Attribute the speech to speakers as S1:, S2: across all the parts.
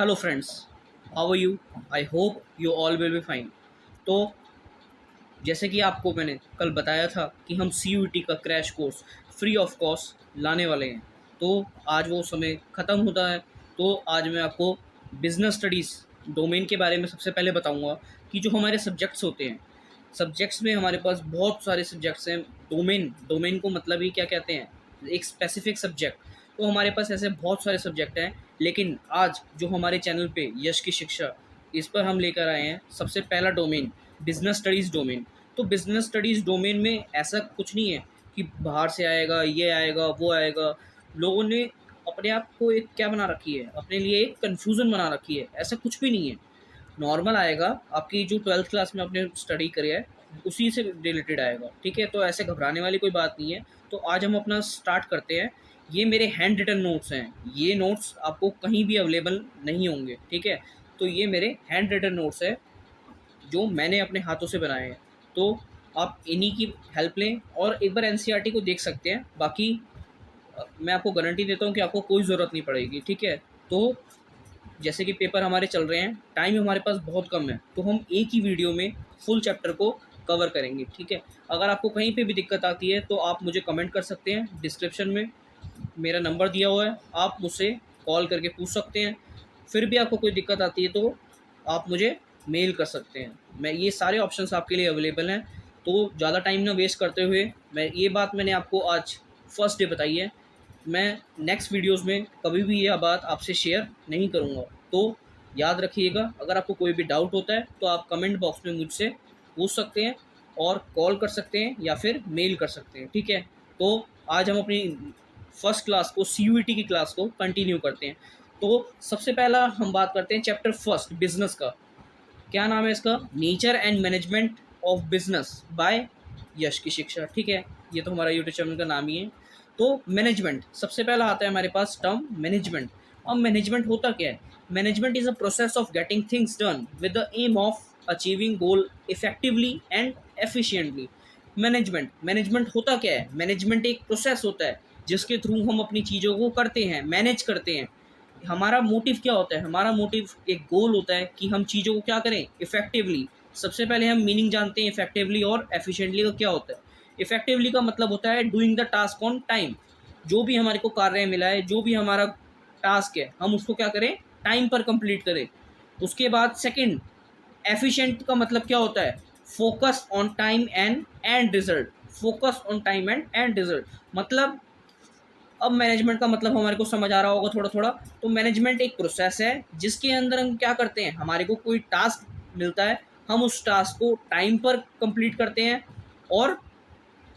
S1: Hello friends, how are you? I hope you all will be fine. तो जैसे कि आपको मैंने कल बताया था कि हम CUET का crash course free of cost लाने वाले हैं। तो आज वो समय ख़त्म होता है। तो आज मैं आपको बिज़नेस स्टडीज़ डोमेन के बारे में सबसे पहले बताऊंगा कि जो हमारे सब्जेक्ट्स होते हैं, सब्जेक्ट्स में हमारे पास बहुत सारे सब्जेक्ट्स हैं। डोमेन डोमेन को मतलब ही क्या कहते हैं, एक स्पेसिफिक सब्जेक्ट। तो हमारे पास ऐसे बहुत सारे सब्जेक्ट हैं, लेकिन आज जो हमारे चैनल पे यश की शिक्षा, इस पर हम लेकर आए हैं सबसे पहला डोमेन, बिजनेस स्टडीज़ डोमेन। तो बिजनेस स्टडीज़ डोमेन में ऐसा कुछ नहीं है कि बाहर से आएगा, ये आएगा, वो आएगा। लोगों ने अपने आप को एक क्या बना रखी है, अपने लिए एक कन्फ्यूज़न बना रखी है। ऐसा कुछ भी नहीं है, नॉर्मल आएगा। आपकी जो 12th क्लास में आपने स्टडी करी है उसी से रिलेटेड आएगा, ठीक है। तो ऐसे घबराने वाली कोई बात नहीं है। तो आज हम अपना स्टार्ट करते हैं। ये मेरे हैंड रिटन नोट्स हैं, ये नोट्स आपको कहीं भी अवेलेबल नहीं होंगे, ठीक है। तो ये मेरे हैंड रिटन नोट्स है जो मैंने अपने हाथों से बनाए हैं। तो आप इन्हीं की हेल्प लें और एक बार NCERT को देख सकते हैं। बाकी मैं आपको गारंटी देता हूँ कि आपको कोई ज़रूरत नहीं पड़ेगी, ठीक है। तो जैसे कि पेपर हमारे चल रहे हैं, टाइम हमारे पास बहुत कम है, तो हम एक ही वीडियो में फुल चैप्टर को कवर करेंगे, ठीक है। अगर आपको कहीं पे भी दिक्कत आती है तो आप मुझे कमेंट कर सकते हैं। डिस्क्रिप्शन में मेरा नंबर दिया हुआ है, आप मुझसे कॉल करके पूछ सकते हैं। फिर भी आपको कोई दिक्कत आती है तो आप मुझे मेल कर सकते हैं। मैं ये सारे ऑप्शंस आपके लिए अवेलेबल हैं। तो ज़्यादा टाइम ना वेस्ट करते हुए, मैं ये बात मैंने आपको आज फर्स्ट डे बताई है, मैं नेक्स्ट वीडियोस में कभी भी यह बात आपसे शेयर नहीं करूँगा। तो याद रखिएगा, अगर आपको कोई भी डाउट होता है तो आप कमेंट बॉक्स में मुझसे पूछ सकते हैं और कॉल कर सकते हैं या फिर मेल कर सकते हैं, ठीक है। तो आज हम अपनी फर्स्ट क्लास को, CUET की क्लास को कंटिन्यू करते हैं। तो सबसे पहला हम बात करते हैं चैप्टर फर्स्ट, बिजनेस का। क्या नाम है इसका? Nature and management of business by Yash की शिक्षा, ठीक है। ये तो हमारा यूट्यूब चैनल का नाम ही है। तो मैनेजमेंट सबसे पहला आता है हमारे पास टर्म, मैनेजमेंट। अब मैनेजमेंट होता क्या है? Management is a process of getting things done with the aim of achieving goal effectively and efficiently. Management होता क्या है? मैनेजमेंट एक प्रोसेस होता है जिसके थ्रू हम अपनी चीज़ों को करते हैं, मैनेज करते हैं। हमारा मोटिव क्या होता है? हमारा मोटिव एक गोल होता है कि हम चीज़ों को क्या करें, इफेक्टिवली। सबसे पहले हम मीनिंग जानते हैं इफेक्टिवली और एफिशिएंटली का क्या होता है। इफेक्टिवली का मतलब होता है doing the task on time. जो भी हमारे को कार्य मिला है, जो भी हमारा टास्क है, हम उसको क्या करें, टाइम पर कंप्लीट करें। उसके बाद सेकंड, एफिशिएंट का मतलब क्या होता है? Focus on time and result. Focus on time and result मतलब, अब मैनेजमेंट का मतलब हमारे को समझ आ रहा होगा थोड़ा थोड़ा। तो मैनेजमेंट एक प्रोसेस है जिसके अंदर हम क्या करते हैं, हमारे को कोई टास्क मिलता है, हम उस टास्क को टाइम पर कंप्लीट करते हैं और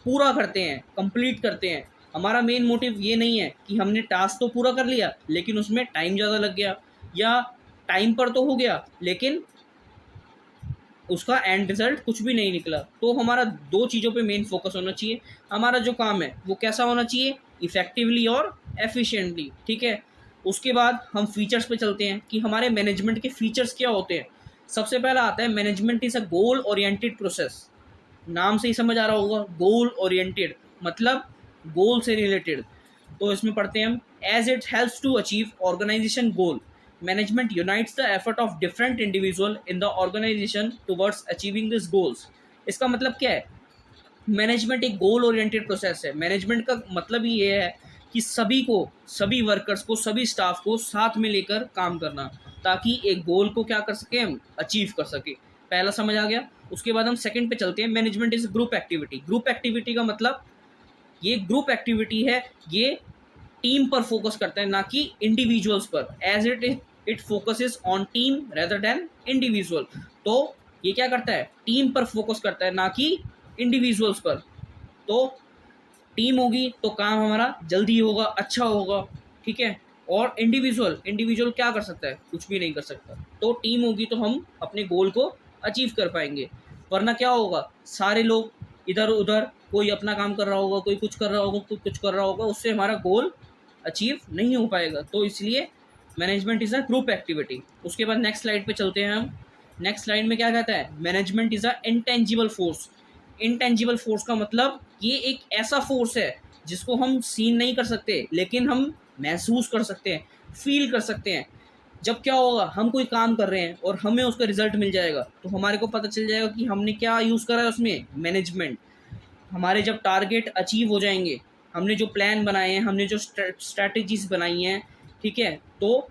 S1: पूरा करते हैं, कंप्लीट करते हैं। हमारा मेन मोटिव ये नहीं है कि हमने टास्क तो पूरा कर लिया लेकिन उसमें टाइम ज़्यादा लग गया, या टाइम पर तो हो गया लेकिन उसका एंड रिजल्ट कुछ भी नहीं निकला। तो हमारा दो चीज़ों पे मेन फोकस होना चाहिए। हमारा जो काम है वो कैसा होना चाहिए, इफेक्टिवली और एफिशिएंटली, ठीक है। उसके बाद हम फीचर्स पे चलते हैं कि हमारे मैनेजमेंट के फीचर्स क्या होते हैं। सबसे पहला आता है, management is a goal oriented process. नाम से ही समझ आ रहा होगा, गोल ओरिएंटेड मतलब गोल से रिलेटेड। तो इसमें पढ़ते हैं हम, as it helps to achieve organization goal, management unites the effort of different individual in the organization towards achieving this goals. इसका मतलब क्या है? मैनेजमेंट एक गोल ओरिएंटेड प्रोसेस है। मैनेजमेंट का मतलब ही ये है कि सभी को, सभी वर्कर्स को, सभी स्टाफ को साथ में लेकर काम करना, ताकि एक गोल को क्या कर सके, हम अचीव कर सके। पहला समझ आ गया। उसके बाद हम सेकंड पे चलते हैं, management is group activity. Group activity का मतलब, ये ग्रुप एक्टिविटी है, ये टीम पर फोकस करता है ना कि इंडिविजुअल्स पर। As it focuses on team rather than individual. तो ये क्या करता है, टीम पर फोकस करता है ना कि इंडिविजुअल्स पर। तो टीम होगी तो काम हमारा जल्दी होगा, अच्छा होगा, ठीक है। और इंडिविजुअल इंडिविजुअल क्या कर सकता है, कुछ भी नहीं कर सकता। तो टीम होगी तो हम अपने गोल को अचीव कर पाएंगे। वरना क्या होगा, सारे लोग इधर उधर, कोई अपना काम कर रहा होगा, कोई कुछ कर रहा होगा, कोई कुछ कर रहा होगा, उससे हमारा गोल अचीव नहीं हो पाएगा। तो इसलिए management is a group activity. उसके बाद नेक्स्ट स्लाइड पे चलते हैं हम। नेक्स्ट स्लाइड में क्या कहता है, management is a intangible force. Intangible force का मतलब, ये एक ऐसा फोर्स है जिसको हम सीन नहीं कर सकते लेकिन हम महसूस कर सकते हैं, फील कर सकते हैं। जब क्या होगा, हम कोई काम कर रहे हैं और हमें उसका रिजल्ट मिल जाएगा तो हमारे को पता चल जाएगा कि हमने क्या यूज़ करा है उसमें, मैनेजमेंट। हमारे जब टारगेट अचीव हो जाएंगे, हमने जो प्लान बनाए हैं, हमने जो स्ट्रैटेजीज बनाई हैं, ठीक है, तो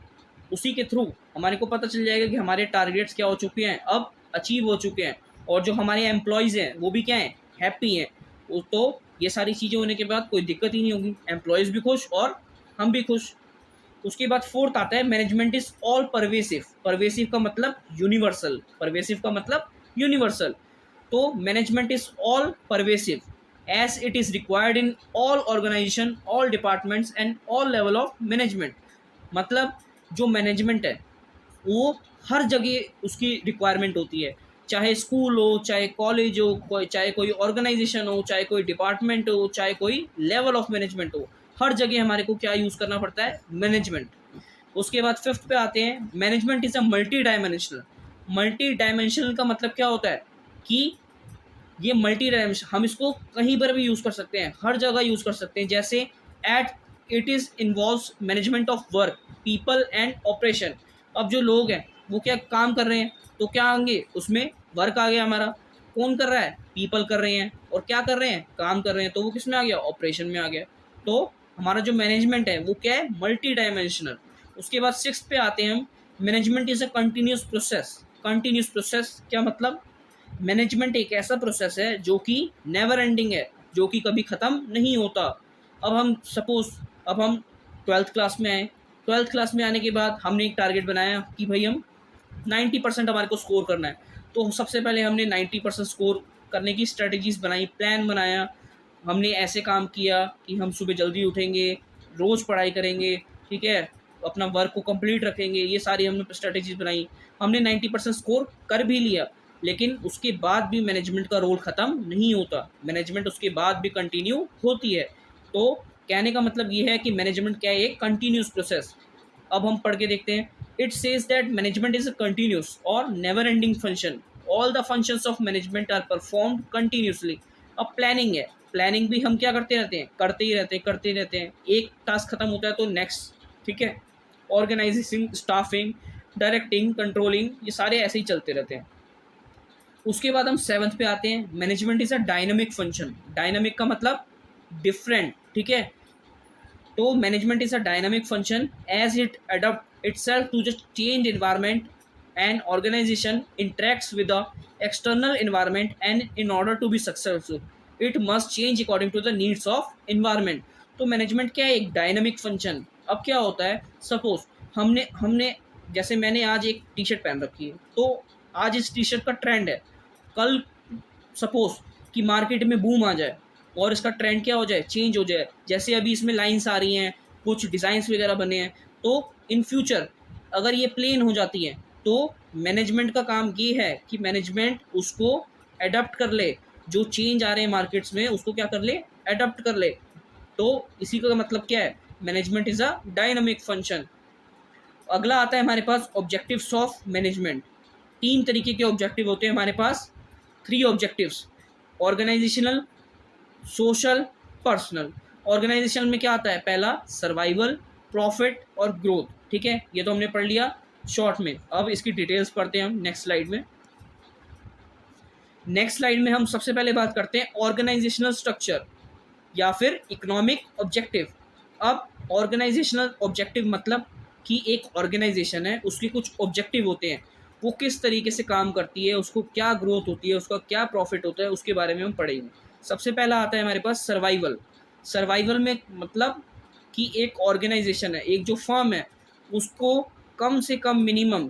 S1: उसी के थ्रू हमारे को पता चल जाएगा कि हमारे टारगेट्स क्या हो चुके हैं, अब अचीव हो चुके हैं, और जो हमारे एम्प्लॉयज़ हैं वो भी क्या हैं, हैप्पी हैं। तो ये सारी चीज़ें होने के बाद कोई दिक्कत ही नहीं होगी, एम्प्लॉयज़ भी खुश और हम भी खुश। उसके बाद फोर्थ आता है management is all pervasive. Pervasive का मतलब यूनिवर्सल, परवेसिव का मतलब यूनिवर्सल। तो management is all pervasive as it is required in all organization, all departments and all level of management. मतलब जो मैनेजमेंट है वो हर जगह उसकी रिक्वायरमेंट होती है, चाहे स्कूल हो, चाहे कॉलेज हो, चाहे कोई ऑर्गेनाइजेशन हो, चाहे कोई डिपार्टमेंट हो, चाहे कोई लेवल ऑफ मैनेजमेंट हो, हर जगह हमारे को क्या यूज़ करना पड़ता है, मैनेजमेंट। उसके बाद फिफ्थ पे आते हैं, management is a multi dimensional. Multi dimensional का मतलब क्या होता है कि ये मल्टी डायमेंशन, हम इसको कहीं पर भी यूज़ कर सकते हैं, हर जगह यूज़ कर सकते हैं। जैसे at it is involves management of work, people and operation. अब जो लोग हैं वो क्या काम कर रहे हैं, तो क्या आएंगे उसमें, वर्क आ गया हमारा। कौन कर रहा है, पीपल कर रहे हैं, और क्या कर रहे हैं, काम कर रहे हैं, तो वो किस में आ गया, ऑपरेशन में आ गया। तो हमारा जो मैनेजमेंट है वो क्या है, मल्टी डायमेंशनल। उसके बाद सिक्स पे आते हैं हम, management is a continuous process. Continuous process क्या मतलब, मैनेजमेंट एक ऐसा प्रोसेस है जो कि नेवर एंडिंग है, जो कि कभी ख़त्म नहीं होता। अब हम सपोज़, अब हम ट्वेल्थ क्लास में आए, ट्वेल्थ क्लास में आने के बाद हमने एक टारगेट बनाया कि भाई हम 90% हमारे को स्कोर करना है। तो सबसे पहले हमने 90% स्कोर करने की स्ट्रेटजीज़ बनाई, प्लान बनाया। हमने ऐसे काम किया कि हम सुबह जल्दी उठेंगे, रोज़ पढ़ाई करेंगे, ठीक है, अपना वर्क को कंप्लीट रखेंगे, ये सारी हमने स्ट्रेटजीज़ बनाई। हमने 90% स्कोर कर भी लिया, लेकिन उसके बाद भी मैनेजमेंट का रोल ख़त्म नहीं होता, मैनेजमेंट उसके बाद भी कंटिन्यू होती है। तो कहने का मतलब ये है कि मैनेजमेंट क्या है, एक कंटिन्यूस प्रोसेस। अब हम पढ़ के देखते हैं, it says that management is a continuous और never ending function. All the functions of management are performed continuously. अब प्लानिंग है, प्लानिंग भी हम क्या करते रहते हैं, करते ही रहते हैं, करते ही रहते हैं। एक टास्क खत्म होता है तो नेक्स्ट, ठीक है। ऑर्गेनाइजिंग, स्टाफिंग, डायरेक्टिंग, कंट्रोलिंग, ये सारे ऐसे ही चलते रहते हैं। उसके बाद हम सेवन्थ पे आते हैं, management is a dynamic function. Dynamic का मतलब डिफरेंट, ठीक है। तो management is a dynamic function as it adopt itself to just change environment, and organization interacts with the external environment, and in order to be successful it must change according to the needs of environment. तो management क्या है, एक dynamic function. अब क्या होता है, suppose हमने हमने जैसे मैंने आज एक टी शर्ट पहन रखी है, तो आज इस टी शर्ट का ट्रेंड है, कल सपोज कि मार्केट में बूम आ जाए और इसका ट्रेंड क्या हो जाए, चेंज हो जाए। जैसे अभी इसमें लाइंस आ रही हैं, कुछ डिज़ाइंस वगैरह बने हैं, तो इन फ्यूचर अगर ये प्लेन हो जाती है तो मैनेजमेंट का काम ये है कि मैनेजमेंट उसको अडॉप्ट कर ले, जो चेंज आ रहे हैं मार्केट्स में उसको क्या कर ले, अडॉप्ट कर ले। तो इसी का मतलब क्या है, management is a dynamic function. अगला आता है हमारे पास ऑब्जेक्टिव्स ऑफ मैनेजमेंट। तीन तरीके के ऑब्जेक्टिव होते हैं हमारे पास, three objectives, organizational, social, personal. Organization में क्या आता है, पहला सर्वाइवल, प्रॉफिट और ग्रोथ, ठीक है, ये तो हमने पढ़ लिया शॉर्ट में। अब इसकी डिटेल्स पढ़ते हैं हम नेक्स्ट स्लाइड में। नेक्स्ट स्लाइड में हम सबसे पहले बात करते हैं ऑर्गेनाइजेशनल स्ट्रक्चर या फिर इकोनॉमिक ऑब्जेक्टिव। अब ऑर्गेनाइजेशनल ऑब्जेक्टिव मतलब कि एक ऑर्गेनाइजेशन है, उसके कुछ ऑब्जेक्टिव होते हैं, वो किस तरीके से काम करती है, उसको क्या ग्रोथ होती है, उसका क्या प्रॉफिट होता है, उसके बारे में हम पढ़ेंगे। सबसे पहला आता है हमारे पास सर्वाइवल। सर्वाइवल में मतलब कि एक ऑर्गेनाइजेशन है, एक जो फर्म है, उसको कम से कम मिनिमम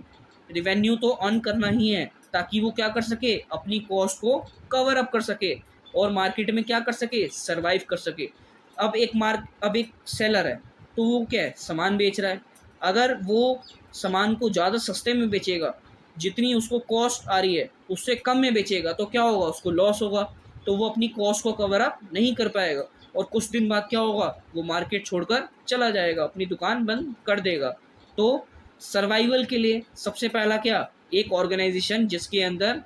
S1: रिवेन्यू तो अर्न करना ही है, ताकि वो क्या कर सके, अपनी कॉस्ट को कवर अप कर सके और मार्केट में क्या कर सके, सरवाइव कर सके। अब एक सेलर है, तो वो क्या है, सामान बेच रहा है। अगर वो सामान को ज़्यादा सस्ते में बेचेगा, जितनी उसको कॉस्ट आ रही है उससे कम में बेचेगा, तो क्या होगा, उसको लॉस होगा। तो वो अपनी कॉस्ट को कवर अप नहीं कर पाएगा, और कुछ दिन बाद क्या होगा, वो मार्केट छोड़कर चला जाएगा, अपनी दुकान बंद कर देगा। तो सर्वाइवल के लिए सबसे पहला क्या, एक ऑर्गेनाइजेशन जिसके अंदर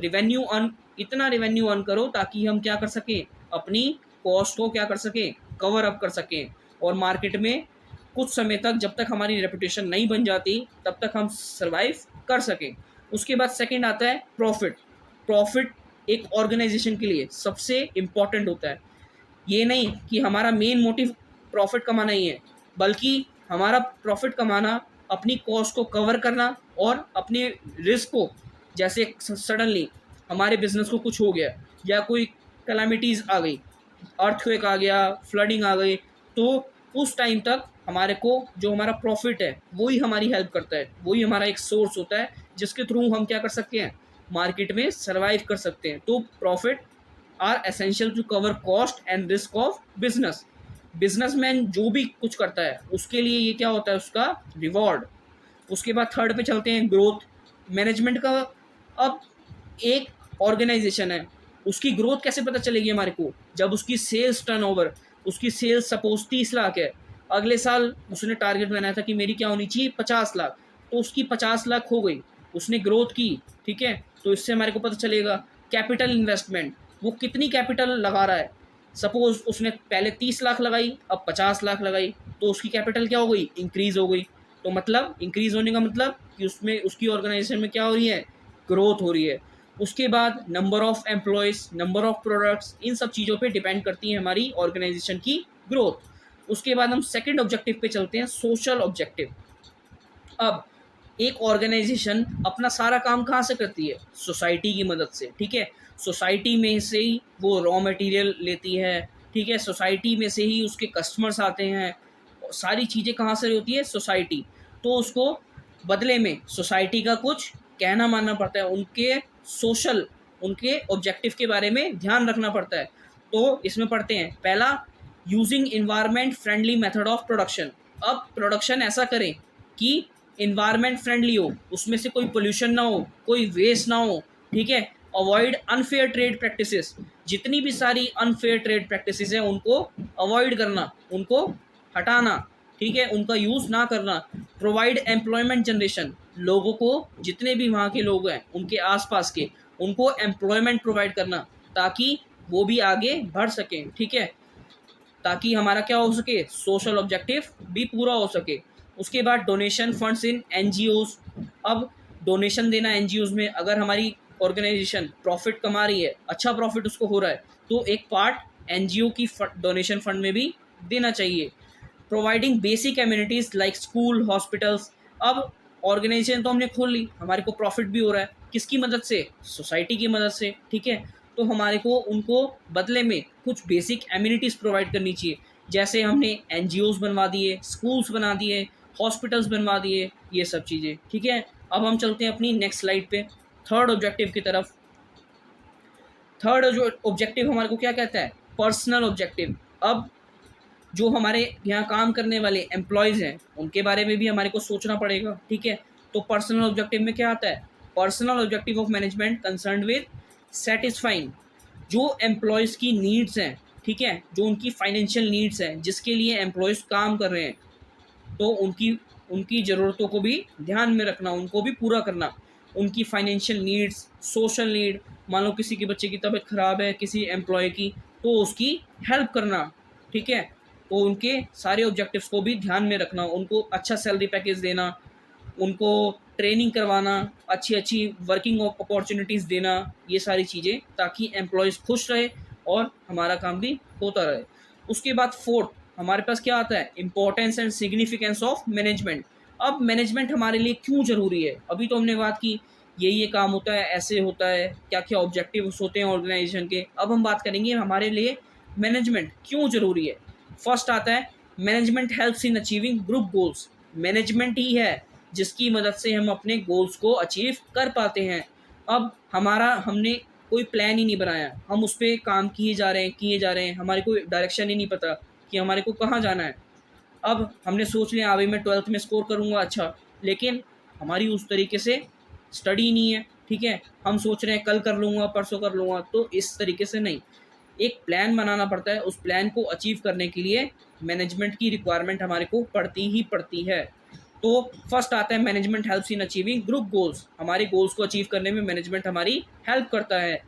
S1: रिवेन्यू अर्न, इतना रिवेन्यू अर्न करो ताकि हम क्या कर सकें, अपनी कॉस्ट को क्या कर सकें, कवर अप कर सकें, और मार्केट में कुछ समय तक, जब तक हमारी रेपुटेशन नहीं बन जाती तब तक हम सर्वाइव कर सकें। उसके बाद सेकंड आता है प्रॉफिट। प्रॉफिट एक ऑर्गेनाइजेशन के लिए सबसे इम्पॉर्टेंट होता है। ये नहीं कि हमारा मेन मोटिव प्रॉफिट कमाना ही है, बल्कि हमारा प्रॉफिट कमाना अपनी कॉस्ट को कवर करना और अपने रिस्क को, जैसे सडनली हमारे बिजनेस को कुछ हो गया या कोई कैलामिटीज़ आ गई, अर्थक्वेक आ गया, फ्लडिंग आ गई, तो उस टाइम तक हमारे को जो हमारा प्रॉफिट है वही हमारी हेल्प करता है, वही हमारा एक सोर्स होता है जिसके थ्रू हम क्या कर सकते हैं, मार्केट में सर्वाइव कर सकते हैं। तो profit are essential to cover cost and risk of business. Businessman जो भी कुछ करता है उसके लिए ये क्या होता है, उसका रिवॉर्ड। उसके बाद थर्ड पे चलते हैं, ग्रोथ मैनेजमेंट का। अब एक ऑर्गेनाइजेशन है, उसकी ग्रोथ कैसे पता चलेगी हमारे को, जब उसकी सेल्स टर्नओवर, उसकी सेल्स सपोज 30 लाख है, अगले साल उसने टारगेट बनाया था कि मेरी क्या होनी चाहिए 50 लाख, तो उसकी 50 लाख हो गई, उसने ग्रोथ की, ठीक है। तो इससे हमारे को पता चलेगा कैपिटल इन्वेस्टमेंट, वो कितनी कैपिटल लगा रहा है। सपोज उसने पहले 30 लाख लगाई, अब 50 लाख लगाई, तो उसकी कैपिटल क्या हो गई, इंक्रीज हो गई। तो मतलब इंक्रीज होने का मतलब कि उसमें उसकी ऑर्गेनाइजेशन में क्या हो रही है, ग्रोथ हो रही है। उसके बाद number of employees, number of products, इन सब चीज़ों पे डिपेंड करती है हमारी ऑर्गेनाइजेशन की ग्रोथ। उसके बाद हम सेकंड ऑब्जेक्टिव पे चलते हैं, सोशल ऑब्जेक्टिव। अब एक ऑर्गेनाइजेशन अपना सारा काम कहाँ से करती है, सोसाइटी की मदद से, ठीक है। सोसाइटी में से ही वो रॉ मटेरियल लेती है, ठीक है। सोसाइटी में से ही उसके कस्टमर्स आते हैं, सारी चीज़ें कहाँ से होती है, सोसाइटी। तो उसको बदले में सोसाइटी का कुछ कहना मानना पड़ता है, उनके सोशल, उनके ऑब्जेक्टिव के बारे में ध्यान रखना पड़ता है। तो इसमें पढ़ते हैं, पहला, using environment friendly method of production. अब प्रोडक्शन ऐसा करें कि इन्वायरमेंट फ्रेंडली हो, उसमें से कोई पोल्यूशन ना हो, कोई वेस्ट ना हो, ठीक है। अवॉइड अनफेयर ट्रेड प्रैक्टिसेस, जितनी भी सारी अनफेयर ट्रेड प्रैक्टिसेस हैं उनको अवॉइड करना, उनको हटाना, ठीक है, उनका यूज़ ना करना। प्रोवाइड एम्प्लॉयमेंट जनरेशन, लोगों को, जितने भी वहाँ के लोग हैं उनके आसपास के, उनको एम्प्लॉयमेंट प्रोवाइड करना, ताकि वो भी आगे बढ़ सकें, ठीक है, ताकि हमारा क्या हो सके, सोशल ऑब्जेक्टिव भी पूरा हो सके। उसके बाद डोनेशन फंड्स इन एनजीओज। अब डोनेशन देना एनजीओज में, अगर हमारी ऑर्गेनाइजेशन प्रॉफिट कमा रही है, अच्छा प्रॉफिट उसको हो रहा है, तो एक पार्ट एनजीओ की डोनेशन फंड में भी देना चाहिए। Providing basic amenities like school, hospitals. अब ऑर्गेनाइजेशन तो हमने खोल ली, हमारे को प्रॉफिट भी हो रहा है, किसकी मदद से, सोसाइटी की मदद से, ठीक है। तो हमारे को उनको बदले में कुछ बेसिक एम्यूनिटीज़ प्रोवाइड करनी चाहिए, जैसे हमने एनजीओज बनवा दिए, स्कूल्स बना दिए, हॉस्पिटल्स बनवा दिए, ये सब चीज़ें, ठीक है। अब हम चलते हैं अपनी नेक्स्ट स्लाइड पे, थर्ड ऑब्जेक्टिव की तरफ। थर्ड जो ऑब्जेक्टिव हमारे को क्या कहता है, पर्सनल ऑब्जेक्टिव। अब जो हमारे यहाँ काम करने वाले एम्प्लॉयज़ हैं उनके बारे में भी हमारे को सोचना पड़ेगा, ठीक है। तो पर्सनल ऑब्जेक्टिव में क्या आता है, personal objective of management concern with satisfying जो एम्प्लॉयज़ की नीड्स हैं, ठीक है, जो उनकी फाइनेंशियल नीड्स हैं, जिसके लिए एम्प्लॉयज़ काम कर रहे हैं, तो उनकी उनकी ज़रूरतों को भी ध्यान में रखना, उनको भी पूरा करना। उनकी फाइनेंशियल नीड्स, सोशल नीड, मान लो किसी के बच्चे की तबीयत ख़राब है, किसी एम्प्लॉय की, तो उसकी हेल्प करना, ठीक है। तो उनके सारे ऑब्जेक्टिव्स को भी ध्यान में रखना, उनको अच्छा सैलरी पैकेज देना, उनको ट्रेनिंग करवाना, अच्छी अच्छी वर्किंग अपॉर्चुनिटीज़ देना, ये सारी चीज़ें, ताकि एम्प्लॉयज़ खुश रहे और हमारा काम भी होता रहे। उसके बाद फोर्थ हमारे पास क्या आता है, importance and significance of management. अब मैनेजमेंट हमारे लिए क्यों ज़रूरी है, अभी तो हमने बात की ये काम होता है, ऐसे होता है, क्या क्या ऑब्जेक्टिव्स होते हैं ऑर्गेनाइजेशन के। अब हम बात करेंगे हमारे लिए मैनेजमेंट क्यों ज़रूरी है। फर्स्ट आता है, management helps in achieving group goals. Management ही है जिसकी मदद से हम अपने गोल्स को अचीव कर पाते हैं। अब हमने कोई प्लान ही नहीं बनाया, हम उस पर काम किए जा रहे हैं, हमारे को डायरेक्शन ही नहीं पता कि हमारे को कहाँ जाना है। अब हमने सोच लिया अभी मैं 12th में स्कोर करूँगा अच्छा, लेकिन हमारी उस तरीके से स्टडी नहीं है, ठीक है। हम सोच रहे हैं कल कर लूँगा, परसों कर लूँगा, तो इस तरीके से नहीं, एक प्लान बनाना पड़ता है। उस प्लान को अचीव करने के लिए मैनेजमेंट की रिक्वायरमेंट हमारे को पड़ती ही पड़ती है। तो फर्स्ट आता है, management helps in achieving group goals. हमारे गोल्स को अचीव करने में मैनेजमेंट हमारी हेल्प करता है।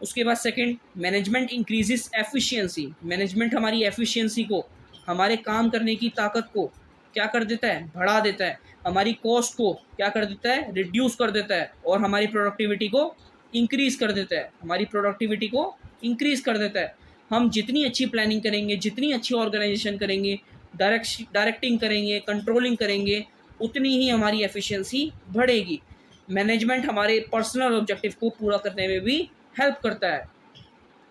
S1: उसके बाद second, management increases efficiency. Management हमारी एफिशिएंसी को, हमारे काम करने की ताकत को क्या कर देता है, बढ़ा देता है, हमारी कॉस्ट को क्या कर देता है, रिड्यूस कर देता है, और हमारी प्रोडक्टिविटी को इंक्रीज़ कर देता है, हमारी प्रोडक्टिविटी को इंक्रीज़ कर देता है। हम जितनी अच्छी प्लानिंग करेंगे, जितनी अच्छी ऑर्गेनाइजेशन करेंगे, डायरेक्टिंग करेंगे, कंट्रोलिंग करेंगे, उतनी ही हमारी एफिशिएंसी बढ़ेगी। मैनेजमेंट हमारे पर्सनल ऑब्जेक्टिव को पूरा करने में भी हेल्प करता है।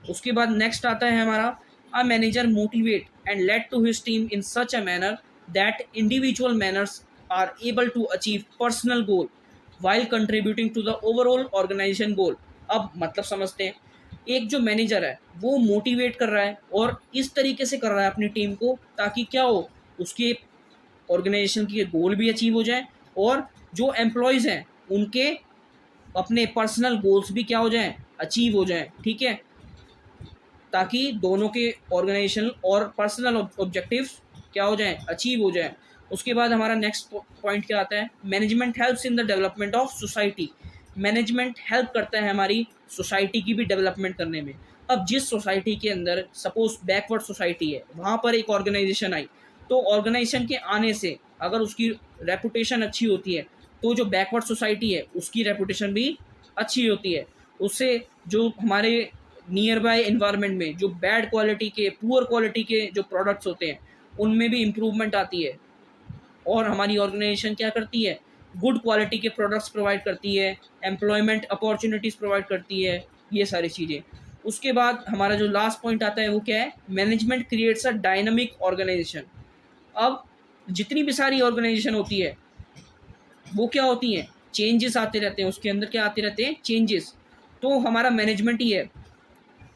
S1: उसके बाद नेक्स्ट आता है हमारा, a manager motivate and led to his team in such a manner that individual manners are able to achieve personal goal while contributing to the overall organization goal. अब मतलब समझते हैं, एक जो मैनेजर है वो मोटिवेट कर रहा है और इस तरीके से कर रहा है अपनी टीम को, ताकि क्या हो, उसके ऑर्गेनाइजेशन के गोल भी अचीव हो जाए और जो एम्प्लॉयज़ हैं उनके अपने पर्सनल गोल्स भी क्या हो जाएं, अचीव हो जाएं। ठीक है, ताकि दोनों के ऑर्गेनाइजेशन और पर्सनल ऑब्जेक्टिव्स क्या हो जाएं, अचीव हो जाएं। उसके बाद हमारा नेक्स्ट पॉइंट क्या आता है, management helps in the development of society. Management help करता है हमारी सोसाइटी की भी डेवलपमेंट करने में। अब जिस सोसाइटी के अंदर सपोज बैकवर्ड सोसाइटी है, वहाँ पर एक ऑर्गेनाइजेशन आई, तो ऑर्गेनाइजेशन के आने से अगर उसकी रेपुटेशन अच्छी होती है, तो जो बैकवर्ड सोसाइटी है उसकी रेपुटेशन भी अच्छी होती है। उससे जो हमारे नियर बाय इन्वायरमेंट में जो बैड क्वालिटी के, पुअर क्वालिटी के जो प्रोडक्ट्स होते हैं, उनमें भी इम्प्रूवमेंट आती है। और हमारी ऑर्गेनाइजेशन क्या करती है, गुड क्वालिटी के प्रोडक्ट्स प्रोवाइड करती है, एम्प्लॉयमेंट अपॉर्चुनिटीज़ प्रोवाइड करती है, ये सारी चीज़ें। उसके बाद हमारा जो लास्ट पॉइंट आता है वो क्या है, management creates a dynamic organisation. अब जितनी भी सारी ऑर्गेनाइजेशन होती है वो क्या होती हैं, चेंजेस आते रहते हैं, उसके अंदर क्या आते रहते हैं, चेंजेस। तो हमारा मैनेजमेंट ही है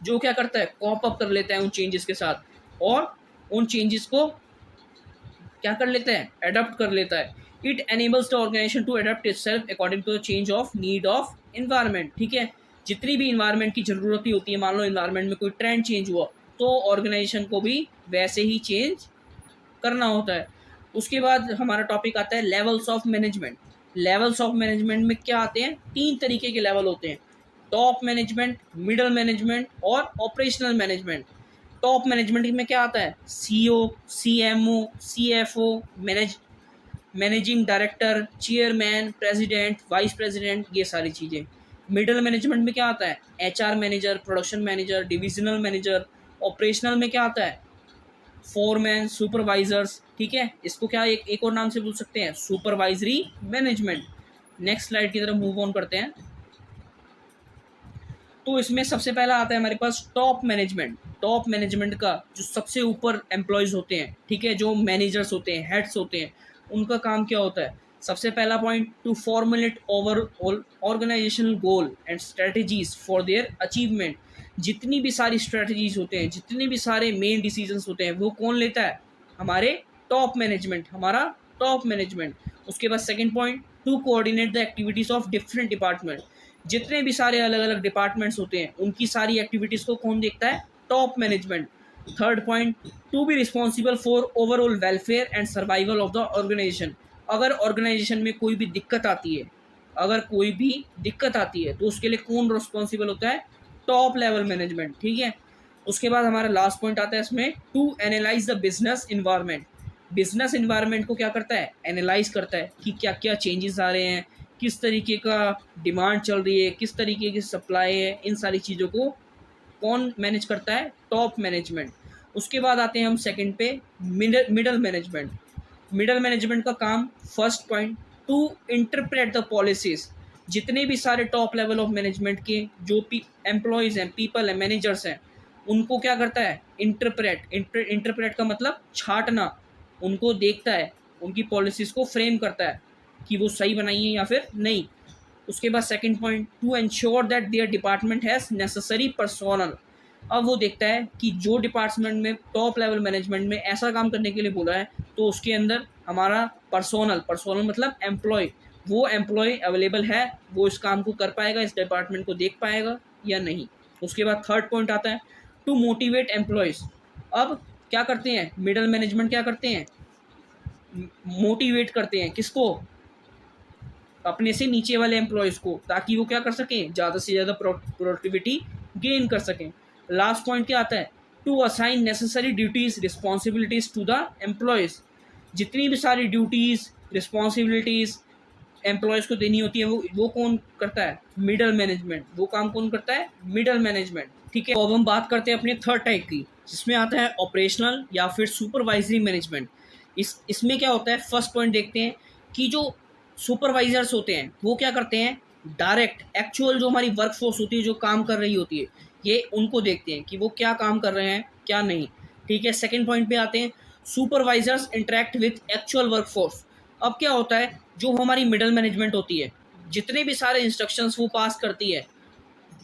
S1: जो क्या करता है, कॉप अप कर लेता है उन चेंजेस के साथ और उन चेंजेस को क्या कर लेता है, अडॉप्ट कर लेता है। It enables the organisation to adopt itself according to the change of need of environment. ठीक है, जितनी भी इन्वायरमेंट की ज़रूरत ही होती है, मान लो इन्वायरमेंट में कोई ट्रेंड चेंज हुआ, तो ऑर्गेनाइजेशन को भी वैसे ही चेंज करना होता है। उसके बाद हमारा टॉपिक आता है levels of management. Levels of management में क्या आते हैं, 3 तरीके के लेवल होते हैं, टॉप मैनेजमेंट, मिडल मैनेजमेंट और ऑपरेशनल मैनेजमेंट। टॉप मैनेजमेंट में क्या आता है, CEO, CMO, CFO, managing director, chairman, president, vice president, ये सारी चीज़ें। मिडल मैनेजमेंट में क्या आता है, HR manager, production manager, divisional manager. Operational में क्या आता है, फोरमैन, सुपरवाइजर्स। ठीक है, इसको क्या एक और नाम से बोल सकते हैं, सुपरवाइजरी मैनेजमेंट। नेक्स्ट स्लाइड की तरफ मूव ऑन करते हैं। तो इसमें सबसे पहला आता है हमारे पास टॉप मैनेजमेंट। टॉप मैनेजमेंट का जो सबसे ऊपर एम्प्लॉयज़ होते हैं, ठीक है, जो मैनेजर्स होते हैं, हेड्स होते हैं, उनका काम क्या होता है, सबसे पहला point, to formulate overall organisational goal and strategies for their achievement. जितनी भी सारी स्ट्रेटजीज होते हैं, जितने भी सारे मेन डिसीजंस होते हैं, वो कौन लेता है, हमारे टॉप मैनेजमेंट, हमारा टॉप मैनेजमेंट। उसके बाद second point, to coordinate the activities of different department. जितने भी सारे अलग अलग डिपार्टमेंट्स होते हैं, उनकी सारी एक्टिविटीज़ को कौन देखता है, top management. Third point, to be responsible for overall welfare and survival of the organisation. अगर ऑर्गेनाइजेशन में कोई भी दिक्कत आती है, अगर कोई भी दिक्कत आती है, तो उसके लिए कौन रिस्पॉन्सिबल होता है, टॉप लेवल मैनेजमेंट। ठीक है, उसके बाद हमारा लास्ट पॉइंट आता है इसमें, to analyse the business environment. Business environment को क्या करता है, एनालाइज करता है कि क्या क्या चेंजेस आ रहे हैं, किस तरीके का डिमांड चल रही है, किस तरीके की सप्लाई है, इन सारी चीज़ों को कौन मैनेज करता है, टॉप मैनेजमेंट। उसके बाद आते हैं हम सेकंड पे, मिडल मैनेजमेंट। मिडल मैनेजमेंट का काम, first point, to interpret the policies. जितने भी सारे टॉप लेवल ऑफ मैनेजमेंट के जो एम्प्लॉयज़ हैं, पीपल हैं, मैनेजर्स हैं, उनको क्या करता है, इंटरप्रेट का मतलब छाटना, उनको देखता है, उनकी पॉलिसीज़ को फ्रेम करता है कि वो सही बनाई है या फिर नहीं। उसके बाद second point, to ensure that their department has necessary personnel. अब वो देखता है कि जो डिपार्टमेंट में टॉप लेवल मैनेजमेंट में ऐसा काम करने के लिए बोला है, तो उसके अंदर हमारा पर्सोनल मतलब एम्प्लॉय, वो एम्प्लॉय अवेलेबल है, वो इस काम को कर पाएगा, इस डिपार्टमेंट को देख पाएगा या नहीं। उसके बाद थर्ड पॉइंट आता है, टू मोटिवेट एम्प्लॉयज़। अब क्या करते हैं, मिडल मैनेजमेंट क्या करते हैं, मोटिवेट करते हैं, किसको, अपने से नीचे वाले एम्प्लॉयज़ को, ताकि वो क्या कर सकें, ज़्यादा से ज़्यादा प्रोडक्टिविटी गेन कर सकें। लास्ट पॉइंट क्या आता है, to assign necessary duties responsibilities to the employees. जितनी भी सारी ड्यूटीज़, रिस्पॉन्सिबिलिटीज़ एम्प्लॉयज़ को देनी होती है वो कौन करता है? Middle management. वो काम कौन करता है? Middle management. ठीक है, तो अब हम बात करते हैं अपने थर्ड टाइप की, जिसमें आता है ऑपरेशनल या फिर सुपरवाइजरी मैनेजमेंट। इसमें क्या होता है? फर्स्ट पॉइंट देखते हैं कि जो सुपरवाइजर्स होते हैं वो क्या करते हैं? डायरेक्ट एक्चुअल जो हमारी वर्कफोर्स होती है, जो काम कर रही होती है, ये उनको देखते हैं कि वो क्या काम कर रहे हैं, क्या नहीं। ठीक है, सेकेंड पॉइंट पे आते हैं, supervisors interact with actual workforce. अब क्या होता है, जो हमारी मिडल मैनेजमेंट होती है, जितने भी सारे इंस्ट्रक्शंस वो पास करती है,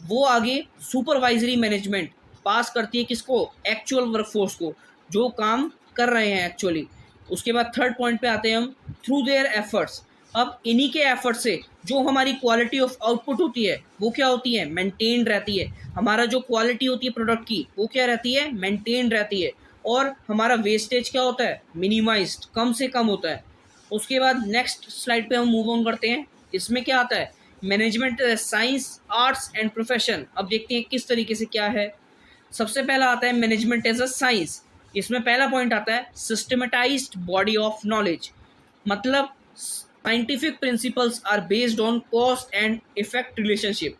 S1: वो आगे सुपरवाइजरी मैनेजमेंट पास करती है किसको? एक्चुअल वर्कफोर्स को, जो काम कर रहे हैं एक्चुअली। उसके बाद थर्ड पॉइंट पे आते हैं हम, थ्रू देयर एफर्ट्स। अब इन्हीं के एफर्ट से जो हमारी क्वालिटी ऑफ आउटपुट होती है वो क्या होती है? मेंटेन रहती है। हमारा जो क्वालिटी होती है प्रोडक्ट की वो क्या रहती है? मेंटेन रहती है। और हमारा वेस्टेज क्या होता है? मिनिमाइज्ड, कम से कम होता है। उसके बाद नेक्स्ट स्लाइड पे हम मूव ऑन करते हैं। इसमें क्या आता है? Management science, arts and profession. अब देखते हैं किस तरीके से क्या है। सबसे पहला आता है मैनेजमेंट एज अ साइंस। इसमें पहला पॉइंट आता है सिस्टमेटाइज्ड बॉडी ऑफ नॉलेज। मतलब scientific principles are based on cause and effect relationship.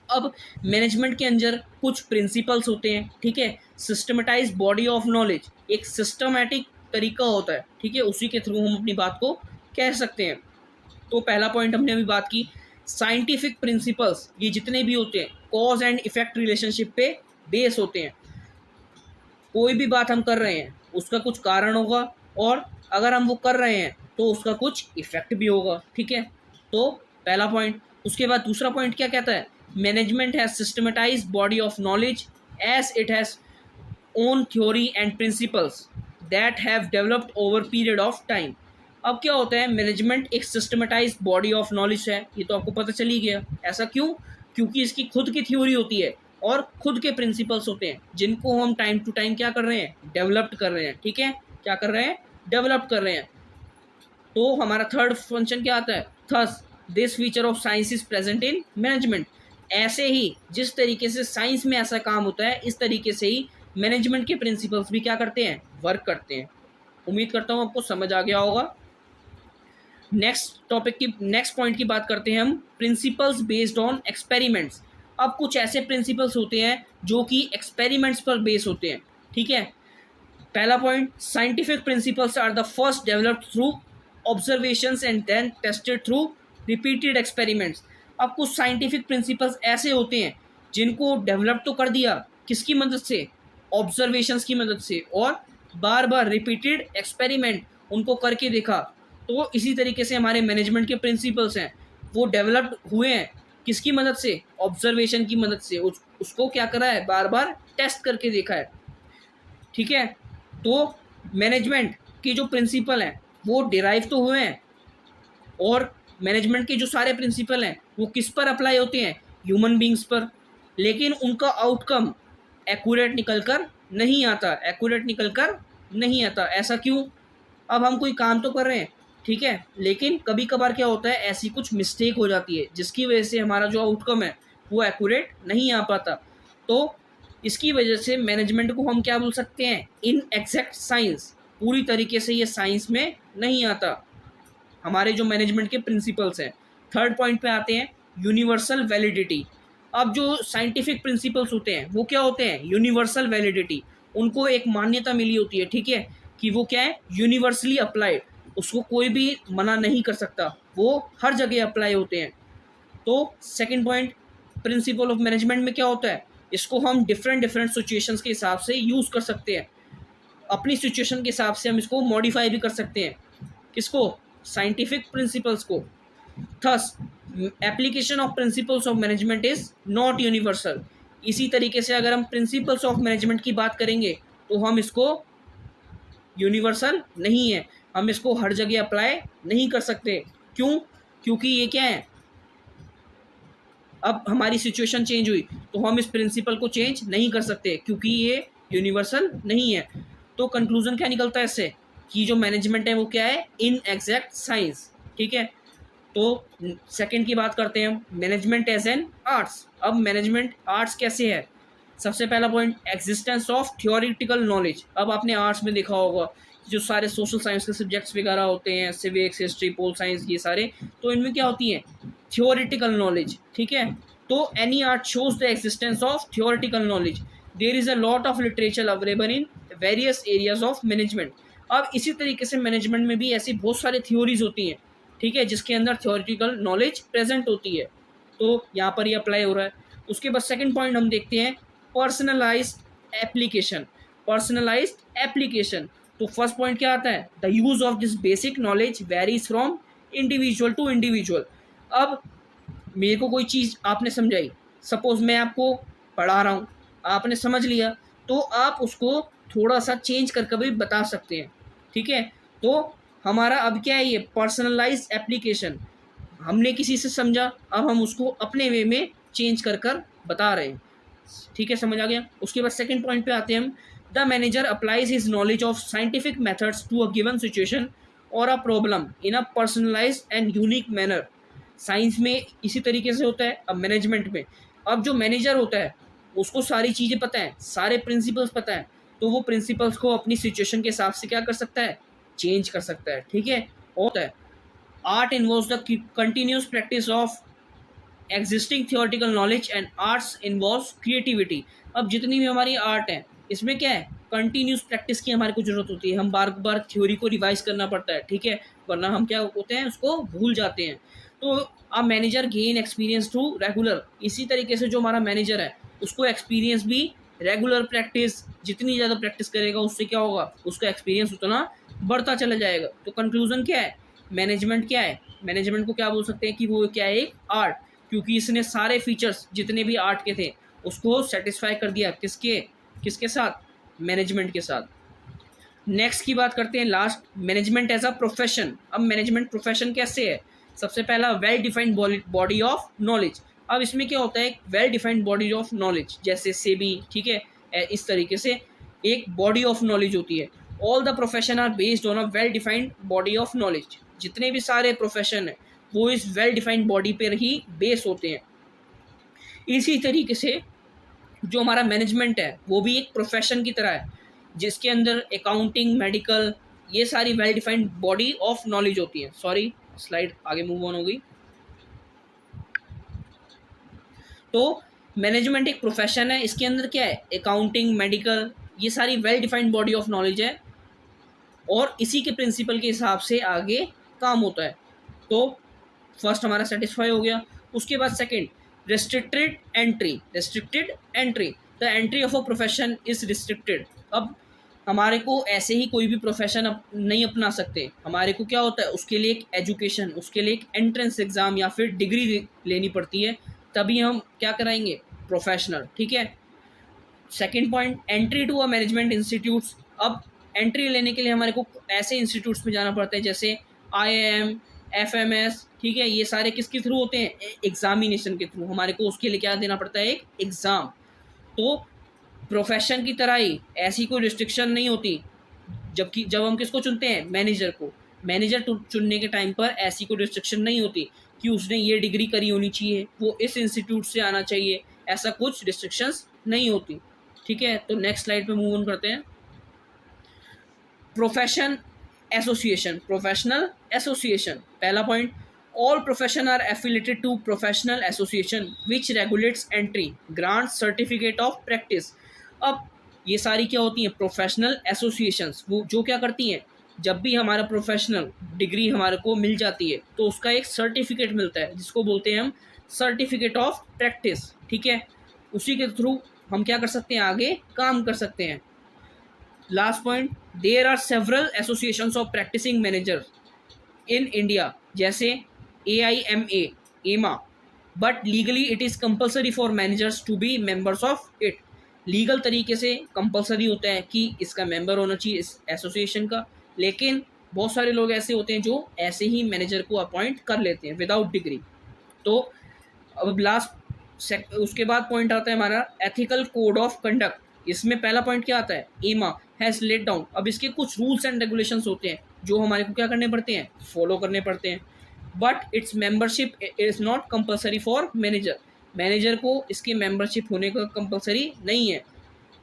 S1: अब मैनेजमेंट के अंदर कुछ प्रिंसिपल्स होते हैं, ठीक है। सिस्टमेटाइज बॉडी ऑफ नॉलेज एक सिस्टमैटिक तरीका होता है, ठीक है, उसी के थ्रू हम अपनी बात को कह सकते हैं। तो पहला पॉइंट हमने अभी बात की, साइंटिफिक प्रिंसिपल्स ये जितने भी होते हैं कॉज एंड इफेक्ट रिलेशनशिप पे बेस होते हैं। कोई भी बात हम कर रहे हैं उसका कुछ कारण होगा, और अगर हम वो कर रहे हैं तो उसका कुछ इफेक्ट भी होगा, ठीक है। तो पहला पॉइंट। उसके बाद दूसरा पॉइंट क्या कहता है? Management has systematise body of knowledge as it has own theory and principles that have developed over period of time. अब क्या होता है? मैनेजमेंट एक सिस्टमेटाइज बॉडी ऑफ नॉलेज है, ये तो आपको पता चल ही गया। ऐसा क्यों? क्योंकि इसकी खुद की थ्योरी होती है और खुद के प्रिंसिपल्स होते हैं, जिनको हम टाइम टू टाइम क्या कर रहे हैं? डेवलप्ड कर रहे हैं, ठीक है। क्या कर रहे हैं? डेवलप कर रहे हैं। तो हमारा थर्ड फंक्शन क्या आता है? Thus this feature of science is present in management. ऐसे ही जिस तरीके से साइंस में ऐसा काम होता है, इस तरीके से ही मैनेजमेंट के प्रिंसिपल्स भी क्या करते हैं? वर्क करते हैं। उम्मीद करता हूँ आपको समझ आ गया होगा। नेक्स्ट पॉइंट की बात करते हैं हम, प्रिंसिपल्स बेस्ड ऑन एक्सपेरिमेंट्स। अब कुछ ऐसे प्रिंसिपल्स होते हैं जो कि एक्सपेरिमेंट्स पर बेस होते हैं, ठीक है। पहला point, scientific principles are the first developed through observations and then tested through repeated experiments. अब कुछ साइंटिफिक प्रिंसिपल्स ऐसे होते हैं जिनको डेवलप तो कर दिया, किसकी मदद से? ऑब्जर्वेशंस की मदद से, और बार बार रिपीटेड एक्सपेरिमेंट उनको करके देखा। तो इसी तरीके से हमारे मैनेजमेंट के प्रिंसिपल्स हैं, वो डेवलप्ड हुए हैं किसकी मदद से? ऑब्जर्वेशन की मदद से। उसको क्या करा है? बार बार टेस्ट करके देखा है, ठीक है। तो मैनेजमेंट के जो प्रिंसिपल हैं वो डिराइव तो हुए हैं, और मैनेजमेंट के जो सारे प्रिंसिपल हैं वो किस पर अप्लाई होते हैं? ह्यूमन बींग्स पर। लेकिन उनका आउटकम एक्यूरेट निकल कर नहीं आता। ऐसा क्यों? अब हम कोई काम तो कर रहे हैं, ठीक है, लेकिन कभी कभार क्या होता है, ऐसी कुछ मिस्टेक हो जाती है जिसकी वजह से हमारा जो आउटकम है वो एक्यूरेट नहीं आ पाता। तो इसकी वजह से मैनेजमेंट को हम क्या बोल सकते हैं? In exact science. पूरी तरीके से ये साइंस में नहीं आता, हमारे जो मैनेजमेंट के प्रिंसिपल्स हैं। थर्ड पॉइंट पे आते हैं, यूनिवर्सल वैलिडिटी। अब जो साइंटिफिक प्रिंसिपल्स होते हैं वो क्या होते हैं? Universal validity. उनको एक मान्यता मिली होती है, ठीक है, कि वो क्या है? Universally applied. उसको कोई भी मना नहीं कर सकता, वो हर जगह अप्लाई होते हैं। तो second point, principle of management में क्या होता है? इसको हम डिफरेंट सिचुएशंस के हिसाब से यूज़ कर सकते हैं। अपनी सिचुएशन के हिसाब से हम इसको मॉडिफाई भी कर सकते हैं। किसको? साइंटिफिक प्रिंसिपल्स को। Thus application of principles of management is not universal. इसी तरीके से अगर हम प्रिंसिपल्स ऑफ मैनेजमेंट की बात करेंगे तो हम इसको यूनिवर्सल नहीं है, हम इसको हर जगह अप्लाई नहीं कर सकते। क्यों? क्योंकि ये क्या है, अब हमारी सिचुएशन चेंज हुई तो हम इस प्रिंसिपल को चेंज नहीं कर सकते, क्योंकि ये यूनिवर्सल नहीं है। तो कंक्लूजन क्या निकलता है इससे? कि जो मैनेजमेंट है वो क्या है? इन एग्जैक्ट साइंस, ठीक है। तो सेकंड की बात करते हैं हम, मैनेजमेंट एज एन आर्ट्स। अब मैनेजमेंट आर्ट्स कैसे है? सबसे पहला point, existence of theoretical knowledge. अब आपने आर्ट्स में देखा होगा जो सारे सोशल साइंस के सब्जेक्ट्स वगैरह होते हैं, सिविक्स, हिस्ट्री, पोल साइंस, ये सारे, तो इनमें क्या होती है, थियोरिटिकल नॉलेज, ठीक है। तो any art shows the existence of theoretical knowledge, there is a lot of literature available in various areas of management. अब इसी तरीके से मैनेजमेंट में भी ऐसी बहुत सारी थ्योरीज होती हैं, ठीक है, जिसके अंदर थियोरिटिकल नॉलेज प्रेजेंट होती है, तो यहाँ पर ये अप्लाई हो रहा है। उसके बाद सेकंड पॉइंट हम देखते हैं, पर्सनलाइज्ड एप्लीकेशन। पर्सनलाइज्ड एप्लीकेशन, तो फर्स्ट पॉइंट क्या आता है, the use of this basic knowledge varies from individual to individual. अब मेरे को कोई चीज़ आपने समझाई, सपोज मैं आपको पढ़ा रहा हूँ, आपने समझ लिया, तो आप उसको थोड़ा सा चेंज करके भी बता सकते हैं, ठीक है। तो हमारा अब क्या है, ये पर्सनलाइज्ड एप्लीकेशन, हमने किसी से समझा, अब हम उसको अपने वे में चेंज कर कर बता रहे हैं, ठीक है, समझ आ गया। उसके बाद सेकंड पॉइंट पे आते हैं हम, the manager applies his knowledge of scientific methods to a given situation और a problem in a personalized and unique manner. Science में इसी तरीके से होता है। अब मैनेजमेंट में, अब जो मैनेजर होता है उसको सारी चीज़ें पता है, सारे प्रिंसिपल्स पता है, तो वो प्रिंसिपल्स को अपनी सिचुएशन के हिसाब से क्या कर सकता है, चेंज कर सकता है, ठीक है। होता है, art involves the continuous practice of existing theoretical knowledge and arts involves creativity. अब जितनी भी हमारी आर्ट है, इसमें क्या है, कंटिन्यूस प्रैक्टिस की हमारे को जरूरत होती है, हम बार बार थ्योरी को रिवाइज करना पड़ता है, ठीक है, वरना हम क्या होते हैं, उसको भूल जाते हैं। तो a manager gain experience through regular, इसी तरीके से जो हमारा मैनेजर है उसको एक्सपीरियंस भी रेगुलर प्रैक्टिस, जितनी ज़्यादा प्रैक्टिस करेगा उससे क्या होगा, उसका एक्सपीरियंस उतना बढ़ता चला जाएगा। तो कंक्लूजन क्या है, मैनेजमेंट क्या है, मैनेजमेंट को क्या बोल सकते हैं कि वो क्या है, एक आर्ट, क्योंकि इसने सारे फीचर्स जितने भी आर्ट के थे उसको सेटिस्फाई कर दिया, किसके किसके साथ, मैनेजमेंट के साथ। नेक्स्ट की बात करते हैं, last, management as a profession. अब मैनेजमेंट प्रोफेशन कैसे है, सबसे पहला well defined body of knowledge. अब इसमें क्या होता है, well defined body of knowledge, जैसे सेबी, ठीक है, इस तरीके से एक बॉडी ऑफ नॉलेज होती है। All the profession are based on a well defined body of knowledge, जितने भी सारे प्रोफेशन है वो इस वेल डिफाइंड बॉडी पर ही बेस होते हैं। इसी तरीके से जो हमारा मैनेजमेंट है वो भी एक प्रोफेशन की तरह है, जिसके अंदर अकाउंटिंग, मेडिकल, ये सारी well defined body of knowledge होती है। सॉरी, स्लाइड आगे मूव ऑन हो गई। तो मैनेजमेंट एक प्रोफेशन है, इसके अंदर क्या है, अकाउंटिंग, मेडिकल, ये सारी well defined body of knowledge है, और इसी के प्रिंसिपल के हिसाब से आगे काम होता है। तो फर्स्ट हमारा सेटिस्फाई हो गया। उसके बाद second, restricted entry. Restricted entry, the entry of a profession is restricted. अब हमारे को ऐसे ही कोई भी प्रोफेशन नहीं अपना सकते, हमारे को क्या होता है, उसके लिए एक एजुकेशन, उसके लिए एक एंट्रेंस एग्ज़ाम या फिर डिग्री लेनी पड़ती है, तभी हम क्या कराएंगे, प्रोफेशनल, ठीक है। Second point, entry to a management institutes. अब एंट्री लेने के लिए हमारे को ऐसे इंस्टीट्यूट्स में जाना पड़ता है जैसे IIM, FMS, ठीक है, ये सारे किसके थ्रू होते हैं, एग्जामिनेशन के थ्रू, हमारे को उसके लिए क्या देना पड़ता है, एक एग्ज़ाम। तो प्रोफेशन की तरह ही ऐसी कोई रिस्ट्रिक्शन नहीं होती, जबकि जब हम किसको चुनते हैं, मैनेजर को, मैनेजर चुनने के टाइम पर ऐसी कोई रिस्ट्रिक्शन नहीं होती कि उसने ये डिग्री करी होनी चाहिए, वो इस इंस्टीट्यूट से आना चाहिए, ऐसा कुछ रिस्ट्रिक्शंस नहीं होती, ठीक है। तो नेक्स्ट स्लाइड पे मूव ऑन करते हैं। प्रोफेशन एसोसिएशन, प्रोफेशनल एसोसिएशन, पहला point, all profession are affiliated to professional association which regulates entry, grant certificate of practice. अब ये सारी क्या होती हैं, प्रोफेशनल एसोसिएशंस, वो जो क्या करती हैं, जब भी हमारा प्रोफेशनल डिग्री हमारे को मिल जाती है तो उसका एक सर्टिफिकेट मिलता है, जिसको बोलते हैं हम सर्टिफिकेट ऑफ प्रैक्टिस, ठीक है। उसी के थ्रू हम क्या कर सकते हैं, आगे काम कर सकते हैं। Last point, there are several associations of practising manager in India, जैसे AIMA, AIMA, but legally it is compulsory for managers to be members of it. Legal तरीके से कंपल्सरी होता है कि इसका मेंबर होना चाहिए इस एसोसिएशन का, लेकिन बहुत सारे लोग ऐसे होते हैं जो ऐसे ही मैनेजर को अपॉइंट कर लेते हैं विदाउट डिग्री। तो अब लास्ट उसके बाद पॉइंट आता है हमारा एथिकल कोड ऑफ कंडक्ट। इसमें पहला पॉइंट क्या आता है, एमा हैज़ लेट डाउन। अब इसके कुछ रूल्स एंड रेगुलेशंस होते हैं जो हमारे को क्या करने पड़ते हैं, फॉलो करने पड़ते हैं, but it's membership is not compulsory for manager. Manager को इसकी मेंबरशिप होने का कंपल्सरी नहीं है।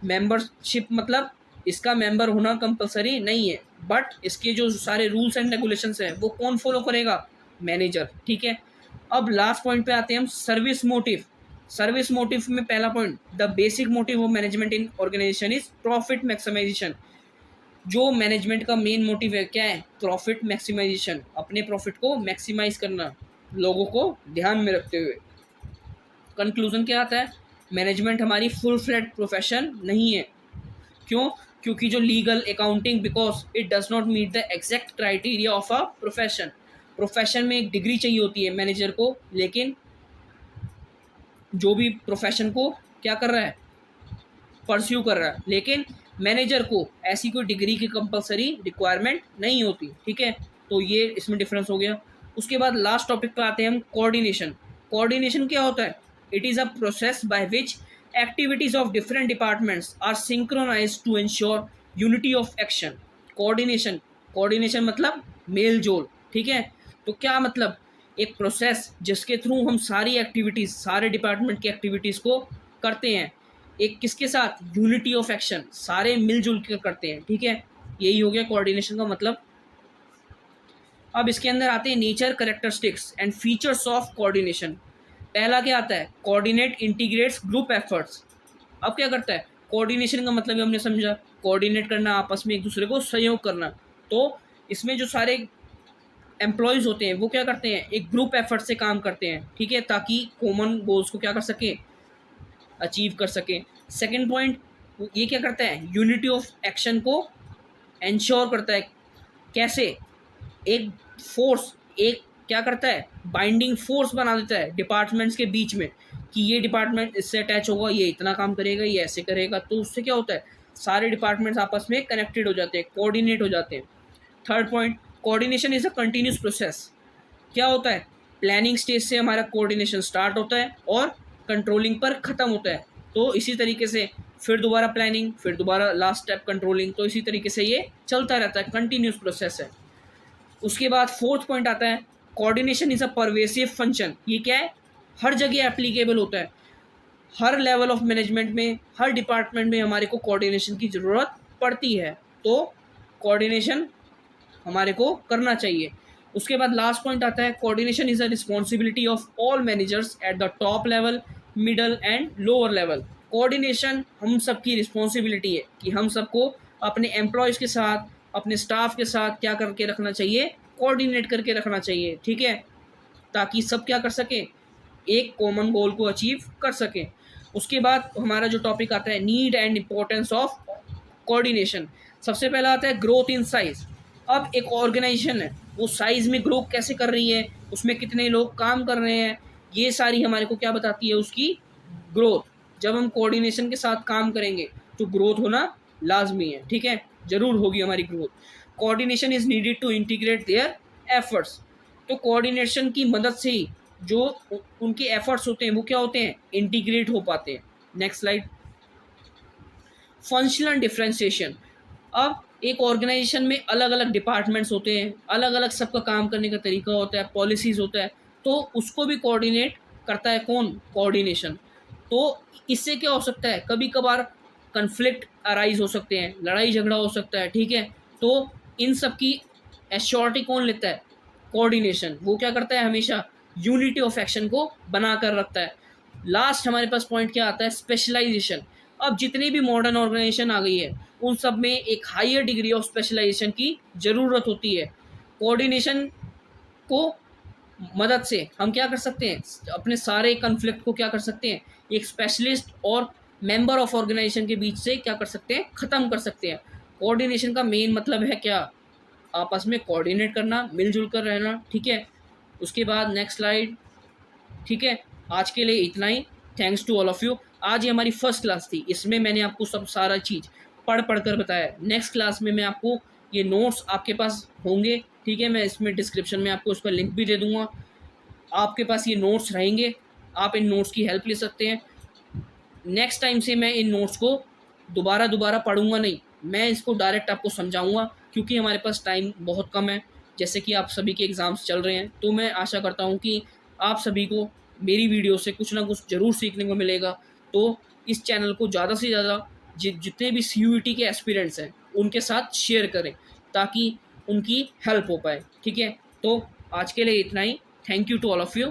S1: मेंबरशिप मतलब इसका मेंबर होना कंपल्सरी नहीं है, बट इसके जो सारे रूल्स एंड रेगुलेशंस हैं वो कौन फॉलो करेगा? मैनेजर, ठीक है। अब लास्ट पॉइंट पे आते हैं हम, सर्विस मोटिव। सर्विस मोटिव में पहला point, the basic motive of management in organisation is profit maximisation. जो मैनेजमेंट का मेन मोटिव है क्या है? प्रॉफिट मैक्सिमाइजेशन, अपने प्रॉफिट को मैक्सिमाइज करना, लोगों को ध्यान में रखते हुए। कंक्लूजन क्या आता है? मैनेजमेंट हमारी फुल फ्लेड प्रोफेशन नहीं है। क्यों? क्योंकि जो legal, accounting, because it does not meet the exact criteria of a profession. Profession में एक डिग्री चाहिए होती है मैनेजर को, लेकिन जो भी प्रोफेशन को क्या कर रहा है? परस्यू कर रहा है, लेकिन मैनेजर को ऐसी कोई डिग्री की कंपलसरी रिक्वायरमेंट नहीं होती, ठीक है। तो ये इसमें डिफरेंस हो गया। उसके बाद लास्ट टॉपिक पे आते हैं हम, कोऑर्डिनेशन। कोऑर्डिनेशन क्या होता है? It is a process by which activities of different departments are synchronised to ensure unity of action. Coordination, coordination मतलब मेल जोल, ठीक है। तो क्या मतलब? एक प्रोसेस जिसके थ्रू हम सारी एक्टिविटीज़, सारे डिपार्टमेंट की एक्टिविटीज़ को करते हैं, एक किसके साथ? यूनिटी ऑफ एक्शन, सारे मिलजुल कर करते हैं, ठीक है। यही हो गया कोऑर्डिनेशन का मतलब। अब इसके अंदर आते हैं nature, characteristics and features of coordination. पहला क्या आता है? Coordinate integrates group efforts. अब क्या करता है? कोऑर्डिनेशन का मतलब हमने समझा, कोऑर्डिनेट करना, आपस में एक दूसरे को सहयोग करना। तो इसमें जो सारे एम्प्लॉयज़ होते हैं वो क्या करते हैं? एक ग्रुप एफर्ट से काम करते हैं, ठीक है, ताकि कॉमन गोल्स को क्या कर सके? अचीव कर सकें। सेकेंड पॉइंट, ये क्या करता है? यूनिटी ऑफ एक्शन को इंश्योर करता है। कैसे? एक फोर्स, एक क्या करता है? बाइंडिंग फोर्स बना देता है डिपार्टमेंट्स के बीच में, कि ये डिपार्टमेंट इससे अटैच होगा, ये इतना काम करेगा, ये ऐसे करेगा। तो उससे क्या होता है? सारे डिपार्टमेंट्स आपस में कनेक्टेड हो जाते हैं, कोऑर्डिनेट हो जाते हैं। Third point, coordination is a continuous process. क्या होता है? प्लानिंग स्टेज से हमारा कोऑर्डिनेशन स्टार्ट होता है और कंट्रोलिंग पर ख़त्म होता है। तो इसी तरीके से फिर दोबारा प्लानिंग, फिर दोबारा लास्ट स्टेप कंट्रोलिंग, तो इसी तरीके से ये चलता रहता है, कंटिन्यूस प्रोसेस है। उसके बाद फोर्थ पॉइंट आता है, coordination is a pervasive function. ये क्या है? हर जगह एप्लीकेबल होता है, हर लेवल ऑफ मैनेजमेंट में, हर डिपार्टमेंट में हमारे को कोऑर्डिनेशन की ज़रूरत पड़ती है। तो कोऑर्डिनेशन हमारे को करना चाहिए। उसके बाद लास्ट पॉइंट आता है, coordination is a responsibility of all managers at the top level, middle and lower level. Coordination हम सबकी रिस्पॉन्सिबिलिटी है कि हम सबको अपने एम्प्लॉयज़ के साथ, अपने स्टाफ के साथ क्या करके रखना चाहिए? कोऑर्डिनेट करके रखना चाहिए, ठीक है, ताकि सब क्या कर सकें? एक कॉमन गोल को अचीव कर सकें। उसके बाद हमारा जो टॉपिक आता है, need and importance of coordination. सबसे पहला आता है ग्रोथ इन साइज। अब एक ऑर्गेनाइजेशन है, वो साइज में ग्रो कैसे कर रही है, उसमें कितने लोग काम कर रहे हैं, ये सारी हमारे को क्या बताती है? उसकी ग्रोथ। जब हम कोऑर्डिनेशन के साथ काम करेंगे तो ग्रोथ होना लाजमी है, ठीक है, ज़रूर होगी हमारी growth. Coordination is needed to integrate their efforts. तो कोऑर्डिनेशन की मदद से ही जो उनके एफर्ट्स होते हैं वो क्या होते हैं? इंटीग्रेट हो पाते हैं। Next slide. Functional differentiation. अब एक ऑर्गेनाइजेशन में अलग अलग डिपार्टमेंट्स होते हैं, अलग अलग सबका काम करने का तरीका होता है, पॉलिसीज़ होता है, तो उसको भी कोऑर्डिनेट करता है कौन? कोऑर्डिनेशन। तो इससे क्या हो सकता है? कभी कभार कन्फ्लिक्ट अराइज हो सकते हैं, लड़ाई झगड़ा हो सकता है, ठीक है। तो इन सब की एश्योरिटी कौन लेता है? कोऑर्डिनेशन। वो क्या करता है? हमेशा यूनिटी ऑफ एक्शन को बना कर रखता है। लास्ट हमारे पास पॉइंट क्या आता है? स्पेशलाइजेशन। अब जितनी भी मॉडर्न ऑर्गेनाइजेशन आ गई है उन सब में एक हायर डिग्री ऑफ स्पेशलाइजेशन की ज़रूरत होती है। कोऑर्डिनेशन को मदद से हम क्या कर सकते हैं? अपने सारे कन्फ्लिक्ट को क्या कर सकते हैं? एक स्पेशलिस्ट और मेंबर ऑफ ऑर्गेनाइजेशन के बीच से क्या कर सकते हैं? ख़त्म कर सकते हैं। कोऑर्डिनेशन का मेन मतलब है क्या? आपस में कोऑर्डिनेट करना, मिलजुल कर रहना, ठीक है। उसके बाद नेक्स्ट स्लाइड, ठीक है। आज के लिए इतना ही। Thanks to all of you. आज ये हमारी फर्स्ट क्लास थी, इसमें मैंने आपको सब सारा चीज़ पढ़ कर बताया। नेक्स्ट क्लास में मैं आपको ये नोट्स आपके पास होंगे, ठीक है, मैं इसमें डिस्क्रिप्शन में आपको उसका लिंक भी दे दूँगा। आपके पास ये नोट्स रहेंगे, आप इन नोट्स की हेल्प ले सकते हैं। नेक्स्ट टाइम से मैं इन नोट्स को दोबारा पढ़ूँगा नहीं, मैं इसको डायरेक्ट आपको समझाऊँगा, क्योंकि हमारे पास टाइम बहुत कम है। जैसे कि आप सभी के एग्ज़ाम्स चल रहे हैं, तो मैं आशा करता हूँ कि आप सभी को मेरी वीडियो से कुछ ना कुछ ज़रूर सीखने को मिलेगा। तो इस चैनल को ज़्यादा से ज़्यादा जितने भी CUET के एस्पिरेंट्स हैं उनके साथ शेयर करें, ताकि उनकी हेल्प हो पाए। ठीक है, तो आज के लिए इतना ही। Thank you to all of you.